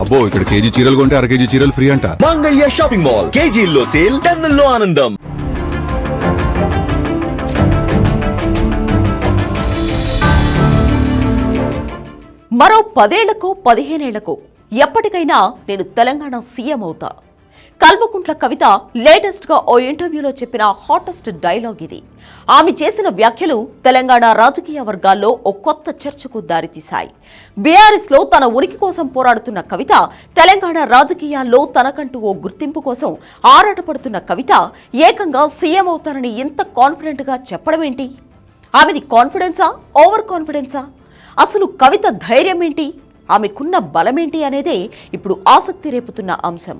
అబ్బో ఇక్కడ కేజీ చీరలు కొంటే అర కేజీ చీరలు ఫ్రీ అంట. మంగళ్య షాపింగ్ మాల్ కేజీల్లో సేల్, టన్నుల్లో ఆనందం. మరో 10 ఏళ్లకు 15 ఏళ్లకు ఎప్పటికైనా నేను తెలంగాణ సీఎం అవుతా. కల్వకుంట్ల కవిత లేటెస్ట్ గా ఓ ఇంటర్వ్యూలో చెప్పిన హాటెస్ట్ డైలాగ్ ఇది. ఆమె చేసిన వ్యాఖ్యలు తెలంగాణ రాజకీయ వర్గాల్లో ఓ కొత్త చర్చకు దారితీశాయి. బీఆర్ఎస్ లో తన ఉనికి కోసం పోరాడుతున్న కవిత, తెలంగాణ రాజకీయాల్లో తనకంటూ ఓ గుర్తింపు కోసం ఆరాటపడుతున్న కవిత ఏకంగా సీఎం అవుతానని ఇంత కాన్ఫిడెంట్ గా చెప్పడమేంటి? ఆమెది కాన్ఫిడెన్సా, ఓవర్ కాన్ఫిడెన్సా? అసలు కవిత ధైర్యం ఏంటి, ఆమెకున్న బలమేంటి అనేదే ఇప్పుడు ఆసక్తి రేపుతున్న అంశం.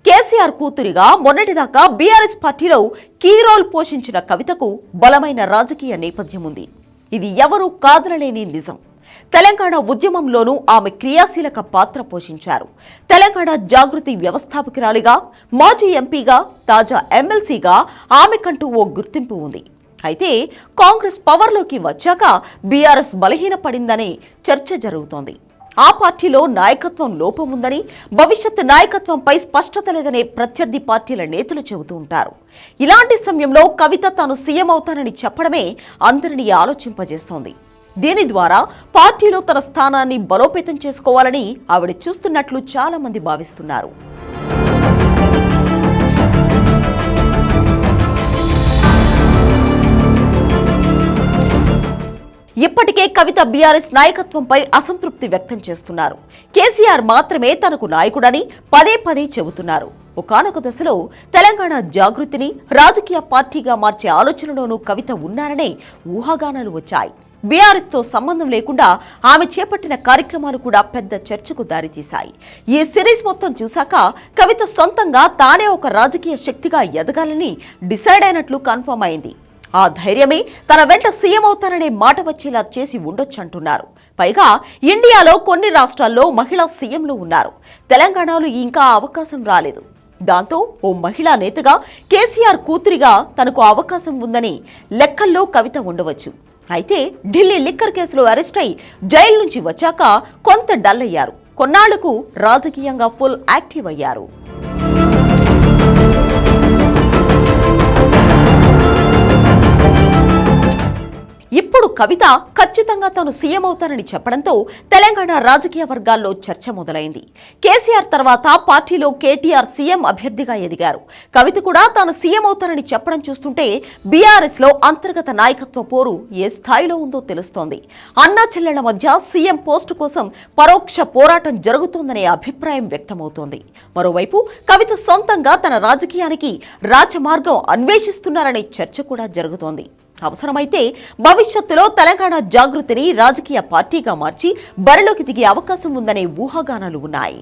కేసీఆర్ కూతురిగా మొన్నటిదాకా బీఆర్ఎస్ పార్టీలో కీ రోల్ పోషించిన కవితకు బలమైన రాజకీయ నేపథ్యం ఉంది. ఇది ఎవరూ కాదనలేని నిజం. తెలంగాణ ఉద్యమంలోనూ ఆమె క్రియాశీలక పాత్ర పోషించారు. తెలంగాణ జాగృతి వ్యవస్థాపకురాలిగా, మాజీ ఎంపీగా, తాజా ఎమ్మెల్సీగా ఆమెకంటూ ఓ గుర్తింపు ఉంది. అయితే కాంగ్రెస్ పవర్లోకి వచ్చాక బీఆర్ఎస్ బలహీనపడిందనే చర్చ జరుగుతోంది. ఆ పార్టీలో నాయకత్వం లోపం ఉందని, భవిష్యత్ నాయకత్వంపై స్పష్టత లేదనే ప్రత్యర్థి పార్టీల నేతలు చెబుతూ ఉంటారు. ఇలాంటి సమయంలో కవిత తాను సీఎం అవుతానని చెప్పడమే అందరినీ ఆలోచింపజేస్తోంది. దీని ద్వారా పార్టీలో తన స్థానాన్ని బలోపేతం చేసుకోవాలని ఆవిడ చూస్తున్నట్లు చాలా మంది భావిస్తున్నారు. ఇప్పటికే కవిత బీఆర్ఎస్ నాయకత్వంపై అసంతృప్తి వ్యక్తం చేస్తున్నారు. కేసీఆర్ మాత్రమే తనకు నాయకుడని పదే పదే చెబుతున్నారు. ఒకానొక దశలో తెలంగాణ జాగృతిని రాజకీయ పార్టీగా మార్చే ఆలోచనలోనూ కవిత ఉన్నారనే ఊహాగానాలు వచ్చాయి. బీఆర్ఎస్ తో సంబంధం లేకుండా ఆమె చేపట్టిన కార్యక్రమాలు కూడా పెద్ద చర్చకు దారితీశాయి. ఈ సిరీస్ మొత్తం చూశాక కవిత సొంతంగా తానే ఒక రాజకీయ శక్తిగా ఎదగాలని డిసైడ్ అయినట్లు కన్ఫర్మ్ అయింది. ఆ ధైర్యమే తన వెంట సీఎం అవుతాననే మాట వచ్చేలా చేసి ఉండొచ్చంటున్నారు. పైగా ఇండియాలో కొన్ని రాష్ట్రాల్లో మహిళా సీఎంలు ఉన్నారు. తెలంగాణలో ఇంకా అవకాశం రాలేదు. దాంతో ఓ మహిళా నేతగా, కేసీఆర్ కూతురిగా తనకు అవకాశం ఉందని లెక్కల్లో కవిత ఉండవచ్చు. అయితే ఢిల్లీ లిక్కర్ కేసులో అరెస్ట్ అయి జైలు నుంచి వచ్చాక కొంత డల్ అయ్యారు. కొన్నాళ్లకు రాజకీయంగా ఫుల్ యాక్టివ్ అయ్యారు. ఇప్పుడు కవిత ఖచ్చితంగా తాను సీఎం అవుతానని చెప్పడంతో తెలంగాణ రాజకీయ వర్గాల్లో చర్చ మొదలైంది. కేసీఆర్ తర్వాత పార్టీలో కేటీఆర్ సీఎం అభ్యర్థిగా ఎదిగారు. కవిత కూడా తాను సీఎం అవుతానని చెప్పడం చూస్తుంటే బీఆర్ఎస్ లో అంతర్గత నాయకత్వ పోరు ఏ స్థాయిలో ఉందో తెలుస్తోంది. అన్నా చెల్లెళ్ల మధ్య సీఎం పోస్టు కోసం పరోక్ష పోరాటం జరుగుతోందనే అభిప్రాయం వ్యక్తమవుతోంది. మరోవైపు కవిత సొంతంగా తన రాజకీయానికి రాజమార్గం అన్వేషిస్తున్నారనే చర్చ కూడా జరుగుతోంది. అవసరమైతే భవిష్యత్తులో తెలంగాణ జాగృతిని రాజకీయ పార్టీగా మార్చి బరిలోకి దిగే అవకాశం ఉందనే ఊహాగానాలు ఉన్నాయి.